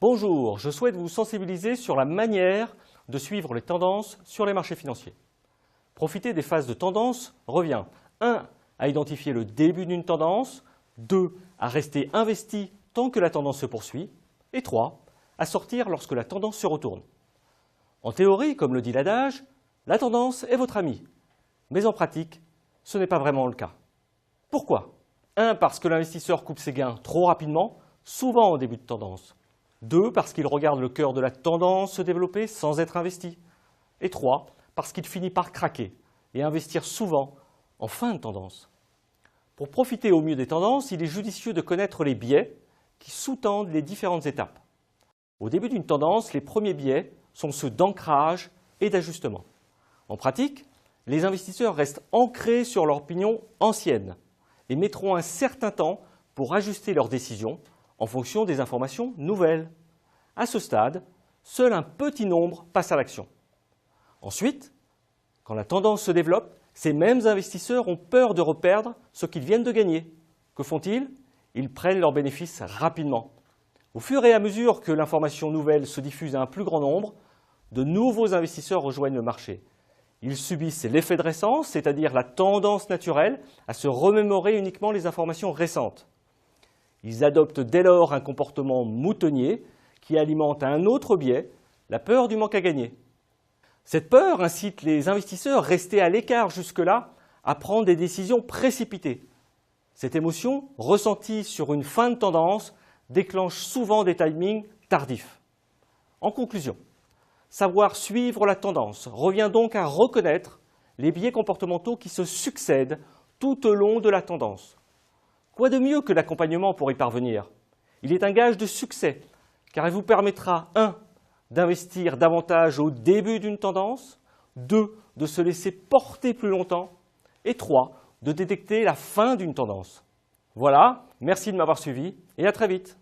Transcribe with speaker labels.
Speaker 1: Bonjour, je souhaite vous sensibiliser sur la manière de suivre les tendances sur les marchés financiers. Profiter des phases de tendance revient 1. À identifier le début d'une tendance, 2. À rester investi tant que la tendance se poursuit et 3. À sortir lorsque la tendance se retourne. En théorie, comme le dit l'adage, la tendance est votre amie. Mais en pratique, ce n'est pas vraiment le cas. Pourquoi? 1. Parce que l'investisseur coupe ses gains trop rapidement, souvent au début de tendance. 2. Parce qu'il regarde le cœur de la tendance se développer sans être investi. Et 3. Parce qu'il finit par craquer et investir souvent en fin de tendance. Pour profiter au mieux des tendances, il est judicieux de connaître les biais qui sous-tendent les différentes étapes. Au début d'une tendance, les premiers biais sont ceux d'ancrage et d'ajustement. En pratique, les investisseurs restent ancrés sur leur opinion ancienne et mettront un certain temps pour ajuster leurs décisions en fonction des informations nouvelles. À ce stade, seul un petit nombre passe à l'action. Ensuite, quand la tendance se développe, ces mêmes investisseurs ont peur de reperdre ce qu'ils viennent de gagner. Que font-ils? Ils prennent leurs bénéfices rapidement. Au fur et à mesure que l'information nouvelle se diffuse à un plus grand nombre, de nouveaux investisseurs rejoignent le marché. Ils subissent l'effet de récence, c'est-à-dire la tendance naturelle à se remémorer uniquement les informations récentes. Ils adoptent dès lors un comportement moutonnier qui alimente un autre biais, la peur du manque à gagner. Cette peur incite les investisseurs restés à l'écart jusque-là à prendre des décisions précipitées. Cette émotion, ressentie sur une fin de tendance, déclenche souvent des timings tardifs. En conclusion, savoir suivre la tendance revient donc à reconnaître les biais comportementaux qui se succèdent tout au long de la tendance. Quoi de mieux que l'accompagnement pour y parvenir? Il est un gage de succès, car il vous permettra 1. D'investir davantage au début d'une tendance, 2. De se laisser porter plus longtemps et 3. De détecter la fin d'une tendance. Voilà, merci de m'avoir suivi et à très vite.